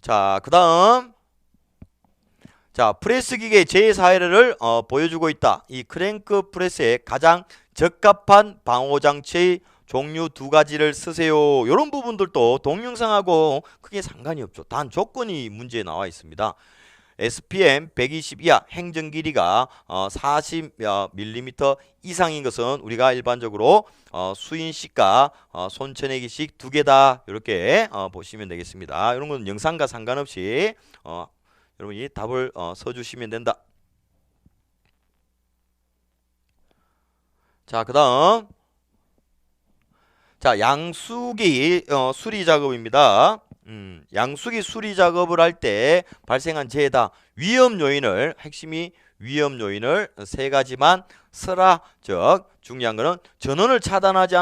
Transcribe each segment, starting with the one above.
자, 그 다음. 자, 프레스 기계 제4회를 보여주고 있다. 이 크랭크 프레스의 가장 적합한 방호 장치의 종류 두 가지를 쓰세요. 이런 부분들도 동영상하고 크게 상관이 없죠. 단 조건이 문제에 나와 있습니다. SPM 120 이하 행정 길이가 40mm 이상인 것은 우리가 일반적으로 수인식과 손천내기식 두 개다. 이렇게 보시면 되겠습니다. 이런 건 영상과 상관없이 여러분이 답을 써주시면 된다. 자, 그 다음. 자, 양수기 수리 작업입니다. 양수기 수리 작업을 할 때 발생한 재해다. 위험 요인을, 핵심이 위험 요인을 세 가지만 쓰라. 즉, 중요한 거는 전원을 차단하지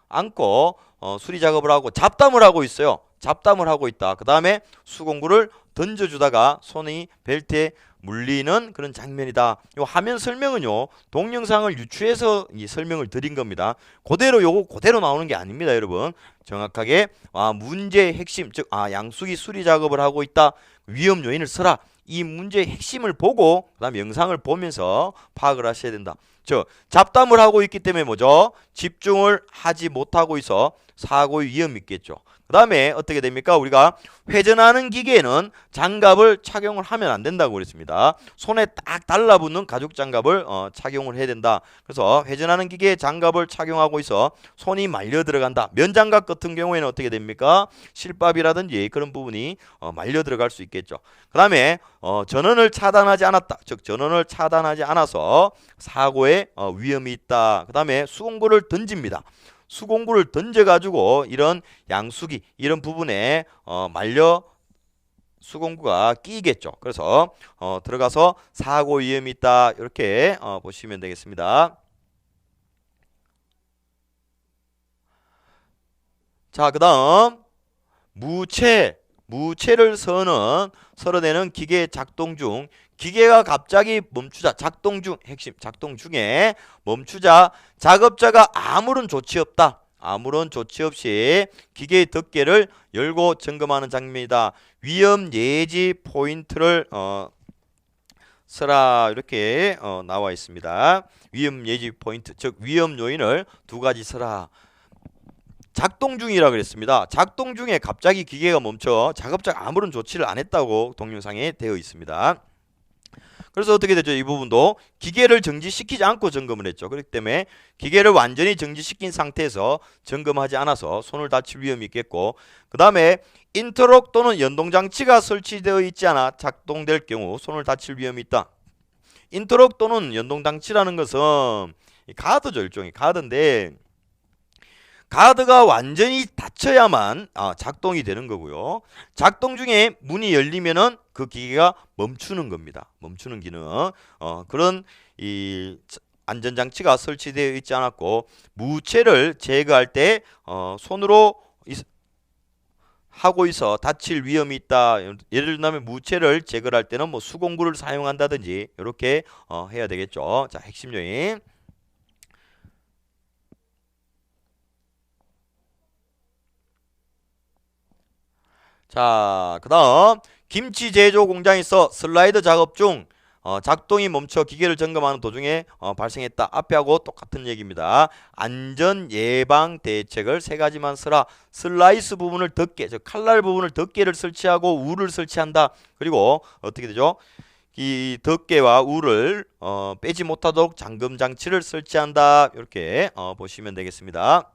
않고 수리 작업을 하고 잡담을 하고 있어요. 잡담을 하고 있다. 그 다음에 수공구를 던져주다가 손이 벨트에 물리는 그런 장면이다. 요 화면 설명은요, 동영상을 유추해서 이 설명을 드린 겁니다. 그대로 요거 그대로 나오는 게 아닙니다, 여러분. 정확하게 문제의 핵심, 즉 양수기 수리 작업을 하고 있다. 위험 요인을 써라. 이 문제의 핵심을 보고 그다음에 영상을 보면서 파악을 하셔야 된다. 즉 잡담을 하고 있기 때문에 뭐죠? 집중을 하지 못하고 있어 사고의 위험이 있겠죠. 그 다음에 어떻게 됩니까? 우리가 회전하는 기계에는 장갑을 착용을 하면 안 된다고 그랬습니다. 손에 딱 달라붙는 가죽 장갑을 착용을 해야 된다. 그래서 회전하는 기계에 장갑을 착용하고 있어 손이 말려 들어간다. 면장갑 같은 경우에는 어떻게 됩니까? 실밥이라든지 그런 부분이 말려 들어갈 수 있겠죠. 그 다음에 전원을 차단하지 않았다. 즉 전원을 차단하지 않아서 사고에 위험이 있다. 그 다음에 수공구를 던집니다. 수공구를 던져가지고 이런 양수기 이런 부분에 말려 수공구가 끼겠죠. 그래서 들어가서 사고 위험이 있다. 이렇게 보시면 되겠습니다. 자, 그 다음 무체를 서너내는 기계 작동 중 기계가 갑자기 멈추자. 작동 중 핵심 작동 중에 멈추자. 작업자가 아무런 조치 없다. 아무런 조치 없이 기계의 덮개를 열고 점검하는 장면이다. 위험 예지 포인트를 써라. 이렇게 나와 있습니다. 위험 예지 포인트, 즉 위험 요인을 두 가지 써라. 작동 중이라 그랬습니다. 작동 중에 갑자기 기계가 멈춰 작업자가 아무런 조치를 안 했다고 동영상에 되어 있습니다. 그래서 어떻게 되죠? 이 부분도 기계를 정지시키지 않고 점검을 했죠. 그렇기 때문에 기계를 완전히 정지시킨 상태에서 점검하지 않아서 손을 다칠 위험이 있겠고, 그 다음에 인터록 또는 연동장치가 설치되어 있지 않아 작동될 경우 손을 다칠 위험이 있다. 인터록 또는 연동장치라는 것은 가드죠. 일종의 가드인데 가드가 완전히 닫혀야만 작동이 되는 거고요. 작동 중에 문이 열리면은 그 기계가 멈추는 겁니다. 멈추는 기능. 그런 이 안전장치가 설치되어 있지 않았고 무체를 제거할 때 손으로 하고 있어 다칠 위험이 있다. 예를 들면 무체를 제거할 때는 뭐 수공구를 사용한다든지 이렇게 해야 되겠죠. 자, 핵심 요인. 자, 그 다음 김치 제조 공장에서 슬라이드 작업 중 작동이 멈춰 기계를 점검하는 도중에 발생했다. 앞에 하고 똑같은 얘기입니다. 안전 예방 대책을 세 가지만 쓰라. 슬라이스 부분을 덮개, 즉 칼날 부분을 덮개를 설치하고 울을 설치한다. 그리고 어떻게 되죠? 이 덮개와 울을 빼지 못하도록 잠금 장치를 설치한다. 이렇게 보시면 되겠습니다.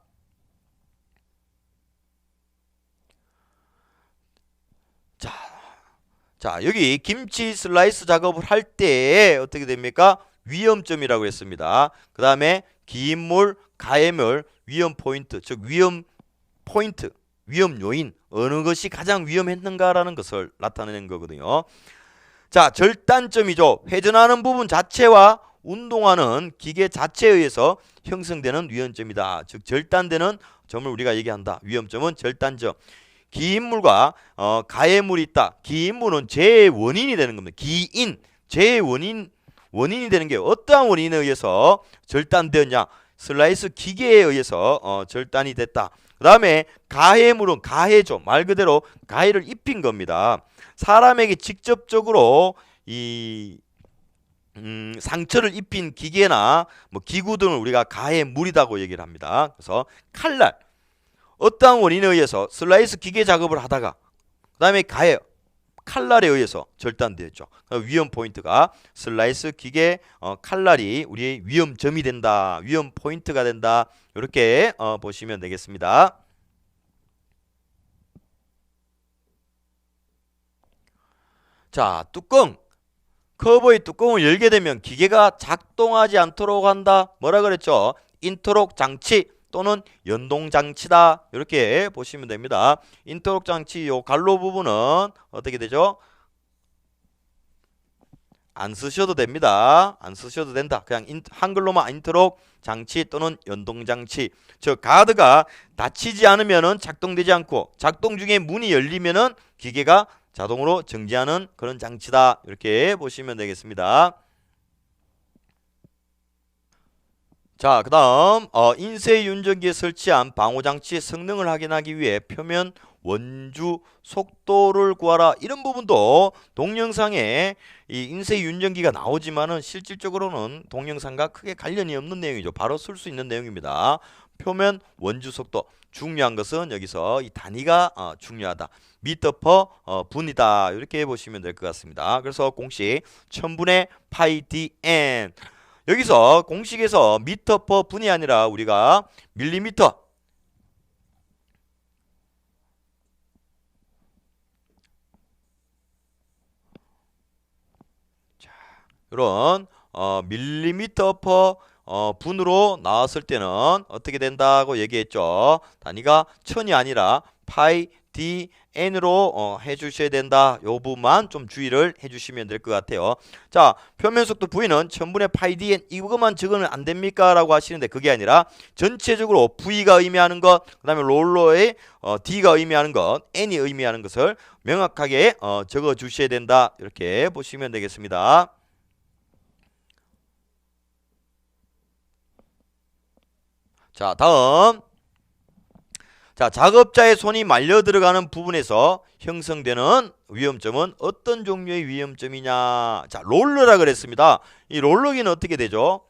자, 여기 김치 슬라이스 작업을 할 때 어떻게 됩니까? 위험점이라고 했습니다. 그 다음에 기인물, 가해물, 위험 포인트, 즉 위험 포인트, 위험 요인, 어느 것이 가장 위험했는가라는 것을 나타내는 거거든요. 자, 절단점이죠. 회전하는 부분 자체와 운동하는 기계 자체에 의해서 형성되는 위험점이다. 즉 절단되는 점을 우리가 얘기한다. 위험점은 절단점. 기인물과 가해물이 있다. 기인물은 재해의 원인이 되는 겁니다. 재해의 원인이 되는 게 어떠한 원인에 의해서 절단되었냐? 슬라이스 기계에 의해서 절단이 됐다. 그 다음에 가해물은 가해죠. 말 그대로 가해를 입힌 겁니다. 사람에게 직접적으로 이 상처를 입힌 기계나 뭐 기구 등을 우리가 가해물이라고 얘기를 합니다. 그래서 칼날, 어떠한 원인에 의해서 슬라이스 기계 작업을 하다가 그 다음에 가해 칼날에 의해서 절단되었죠. 위험 포인트가 슬라이스 기계 칼날이 우리의 위험점이 된다, 위험 포인트가 된다, 이렇게 보시면 되겠습니다. 자, 뚜껑, 커버의 뚜껑을 열게 되면 기계가 작동하지 않도록 한다. 뭐라 그랬죠? 인터록 장치 또는 연동 장치다. 이렇게 보시면 됩니다. 인터록 장치 요 갈로 부분은 어떻게 되죠? 안 쓰셔도 됩니다. 안 쓰셔도 된다. 그냥 한글로만 인터록 장치 또는 연동 장치. 즉 가드가 닫히지 않으면은 작동되지 않고 작동 중에 문이 열리면은 기계가 자동으로 정지하는 그런 장치다. 이렇게 보시면 되겠습니다. 자, 그 다음 인쇄 윤전기에 설치한 방호장치의 성능을 확인하기 위해 표면 원주 속도를 구하라. 이런 부분도 동영상에 이 인쇄 윤전기가 나오지만은 실질적으로는 동영상과 크게 관련이 없는 내용이죠. 바로 쓸 수 있는 내용입니다. 표면 원주 속도. 중요한 것은 여기서 이 단위가 중요하다. 미터 퍼 분이다. 이렇게 보시면 될 것 같습니다. 그래서 공식 1000분의 파이 dn. 여기서 공식에서 미터 퍼 분이 아니라 우리가 밀리미터, 자, 이런 밀리미터 퍼 분으로 나왔을 때는 어떻게 된다고 얘기했죠? 단위가 1000이 아니라 파이 dn으로 해주셔야 된다. 요 부분만 좀 주의를 해주시면 될 것 같아요. 자, 표면 속도 V는 1000분의 파이 dn 이것만 적으면 안 됩니까? 라고 하시는데 그게 아니라 전체적으로 V가 의미하는 것, 그 다음에 롤러의 D가 의미하는 것, N이 의미하는 것을 명확하게 적어 주셔야 된다. 이렇게 보시면 되겠습니다. 자, 다음. 자, 작업자의 손이 말려 들어가는 부분에서 형성되는 위험점은 어떤 종류의 위험점이냐? 자, 롤러라 그랬습니다. 이 롤러기는 어떻게 되죠?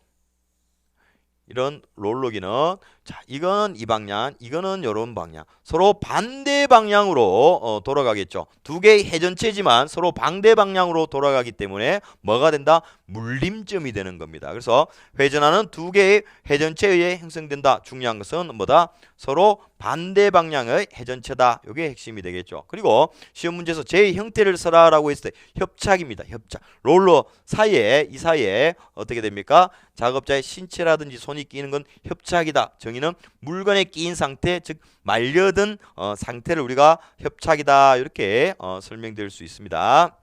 이런 롤러기는 자, 이거는 이 방향, 이거는 이런 방향. 서로 반대 방향으로 돌아가겠죠. 두 개의 해전체지만 서로 반대 방향으로 돌아가기 때문에 뭐가 된다? 물림점이 되는 겁니다. 그래서 회전하는 두 개의 해전체에 의해 형성된다. 중요한 것은 뭐다? 서로 반대 방향의 해전체다. 이게 핵심이 되겠죠. 그리고 시험 문제에서 제 형태를 써라라고 했을 때 협착입니다. 협착. 롤러 사이에 이 사이에 어떻게 됩니까? 작업자의 신체라든지 손이 끼는 건 협착이다. 정의는 물건에 끼인 상태, 즉 말려든 상태를 우리가 협착이다. 이렇게 설명될 수 있습니다.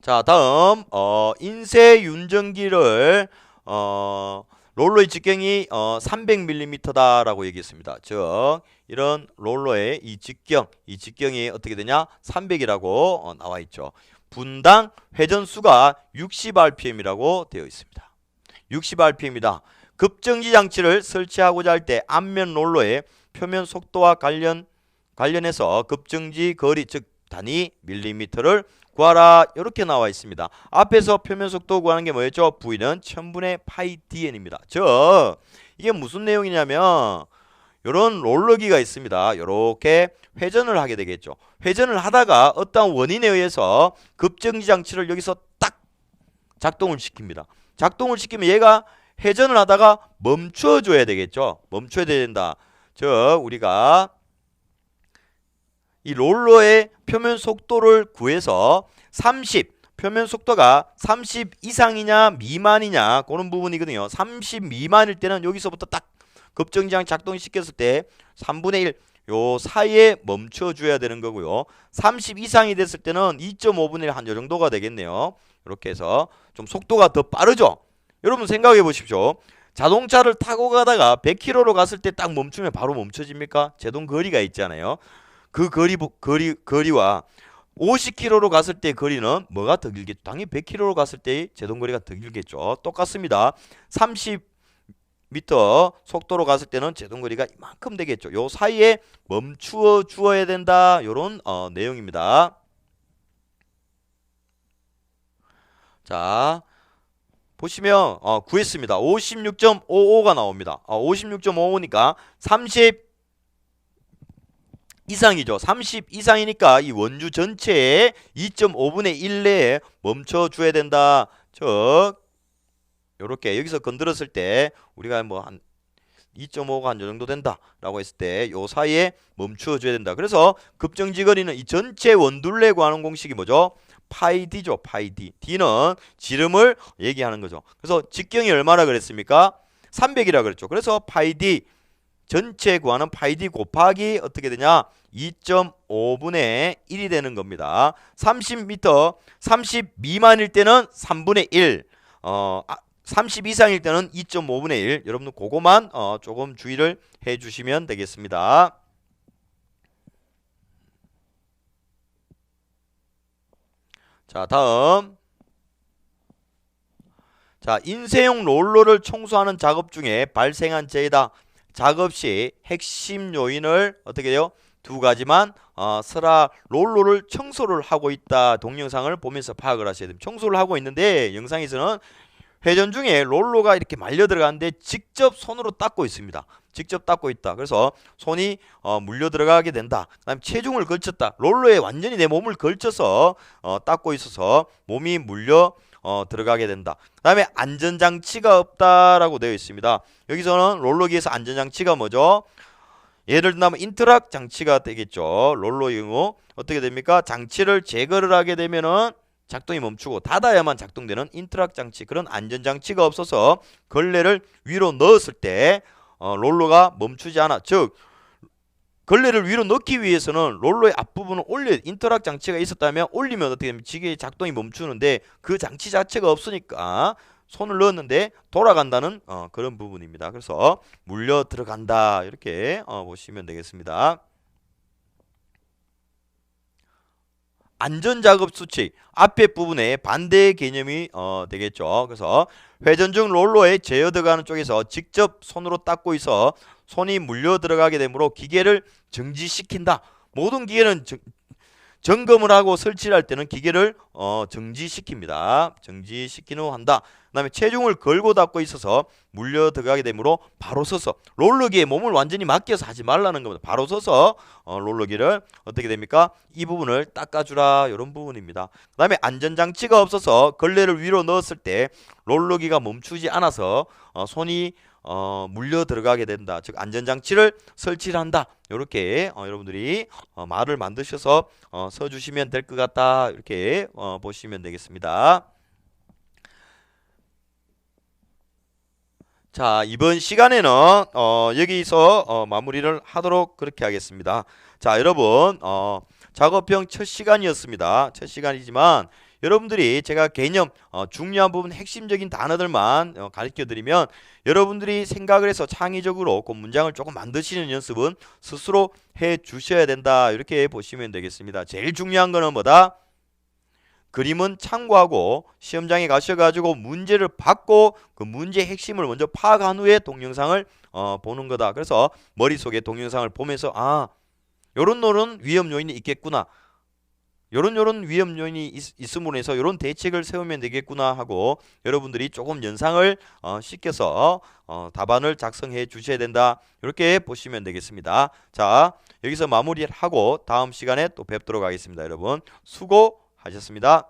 자, 다음 인쇄 윤전기를 롤러의 직경이 300mm다라고 얘기했습니다. 즉 이런 롤러의 이 직경이 어떻게 되냐? 300이라고 나와 있죠. 분당 회전수가 60rpm이라고 되어 있습니다. 60rpm이다. 급정지 장치를 설치하고자 할 때 앞면 롤러의 표면 속도와 관련해서 급정지 거리, 즉 단위 밀리미터를 구하라. 이렇게 나와 있습니다. 앞에서 표면 속도 구하는 게 뭐였죠? V는 1000분의 파이 dn입니다. 즉 이게 무슨 내용이냐면 이런 롤러기가 있습니다. 이렇게 회전을 하게 되겠죠. 회전을 하다가 어떤 원인에 의해서 급정지 장치를 여기서 딱 작동을 시킵니다. 작동을 시키면 얘가 회전을 하다가 멈춰줘야 되겠죠. 멈춰야 된다. 즉 우리가 이 롤러의 표면 속도를 구해서 30, 표면 속도가 30 이상이냐 미만이냐 그런 부분이거든요. 30 미만일 때는 여기서부터 딱 급정지장 작동시켰을 때 3분의 1 요 사이에 멈춰줘야 되는 거고요. 30 이상이 됐을 때는 2.5분의 1 한 요 정도가 되겠네요. 이렇게 해서 좀 속도가 더 빠르죠. 여러분 생각해 보십시오. 자동차를 타고 가다가 100km로 갔을 때 딱 멈추면 바로 멈춰집니까? 제동 거리가 있잖아요. 그 거리와 50km로 갔을 때 거리는 뭐가 더 길겠죠? 당연히 100km로 갔을 때의 제동거리가 더 길겠죠. 똑같습니다. 30m 속도로 갔을 때는 제동거리가 이만큼 되겠죠. 요 사이에 멈추어 주어야 된다. 요런 내용입니다. 자, 보시면 구했습니다. 56.55가 나옵니다. 56.55니까 30 이상이죠. 30 이상이니까 이 원주 전체의 2.5분의 1 내에 멈춰줘야 된다. 즉 요렇게 여기서 건드렸을 때 우리가 뭐 한 2.5가 한 요 정도 된다라고 했을 때 요 사이에 멈춰줘야 된다. 그래서 급정지 거리는 이 전체 원둘레 구하는 공식이 뭐죠? 파이 D죠. 파이 D. D는 지름을 얘기하는 거죠. 그래서 직경이 얼마나 그랬습니까? 300이라 그랬죠. 그래서 파이 D 전체 구하는 파이 D 곱하기 어떻게 되냐? 2.5분의 1이 되는 겁니다. 30m 30 미만일 때는 3분의 1 30 이상일 때는 2.5분의 1 여러분들 그거만 조금 주의를 해 주시면 되겠습니다. 자, 다음. 자, 인쇄용 롤러를 청소하는 작업 중에 발생한 재해다. 작업 시 핵심 요인을 어떻게 해요? 두 가지만 스라 롤러를 청소를 하고 있다. 동영상을 보면서 파악을 하셔야 됩니다. 청소를 하고 있는데 영상에서는 회전 중에 롤러가 이렇게 말려 들어가는데 직접 손으로 닦고 있습니다. 직접 닦고 있다. 그래서 손이 물려 들어가게 된다. 그다음에 체중을 걸쳤다. 롤러에 완전히 내 몸을 걸쳐서 닦고 있어서 몸이 물려 들어가게 된다. 그 다음에 안전장치가 없다라고 되어 있습니다. 여기서는 롤러기에서 안전장치가 뭐죠? 예를 들면 인터락 장치가 되겠죠. 롤러의 경우 어떻게 됩니까? 장치를 제거를 하게 되면은 작동이 멈추고 닫아야만 작동되는 인터락 장치, 그런 안전장치가 없어서 걸레를 위로 넣었을 때 롤러가 멈추지 않아. 즉 걸레를 위로 넣기 위해서는 롤러의 앞부분을 인터락 장치가 있었다면 올리면 어떻게 되면 지게 작동이 멈추는데 그 장치 자체가 없으니까 손을 넣었는데 돌아간다는 그런 부분입니다. 그래서 물려 들어간다 이렇게 보시면 되겠습니다. 안전작업 수칙 앞에 부분에 반대 개념이 되겠죠. 그래서 회전 중 롤러에 제어 들어가는 쪽에서 직접 손으로 닦고 있어 손이 물려 들어가게 되므로 기계를 정지시킨다. 모든 기계는 점검을 하고 설치를 할 때는 기계를 정지시킵니다. 정지시킨 후 한다. 그 다음에 체중을 걸고 닦고 있어서 물려 들어가게 되므로 바로 서서 롤러기에 몸을 완전히 맡겨서 하지 말라는 겁니다. 바로 서서 롤러기를 어떻게 됩니까? 이 부분을 닦아주라 이런 부분입니다. 그 다음에 안전장치가 없어서 걸레를 위로 넣었을 때 롤러기가 멈추지 않아서 손이 물려 들어가게 된다. 즉 안전장치를 설치를 한다. 이렇게 여러분들이 말을 만드셔서 써주시면 될 것 같다. 이렇게 보시면 되겠습니다. 자, 이번 시간에는 여기서 마무리를 하도록 그렇게 하겠습니다. 자, 여러분 작업형 첫 시간이었습니다. 첫 시간이지만 여러분들이 제가 개념 중요한 부분 핵심적인 단어들만 가르쳐 드리면 여러분들이 생각을 해서 창의적으로 그 문장을 조금 만드시는 연습은 스스로 해 주셔야 된다. 이렇게 보시면 되겠습니다. 제일 중요한 거는 뭐다? 그림은 참고하고 시험장에 가셔가지고 문제를 받고 그 문제의 핵심을 먼저 파악한 후에 동영상을 보는 거다. 그래서 머릿속에 동영상을 보면서 요런 위험 요인이 있겠구나. 요런 위험 요인이 있음으로 해서 요런 대책을 세우면 되겠구나 하고 여러분들이 조금 연상을 시켜서 답안을 작성해 주셔야 된다. 이렇게 보시면 되겠습니다. 자, 여기서 마무리를 하고 다음 시간에 또 뵙도록 하겠습니다. 여러분 수고하셨습니다.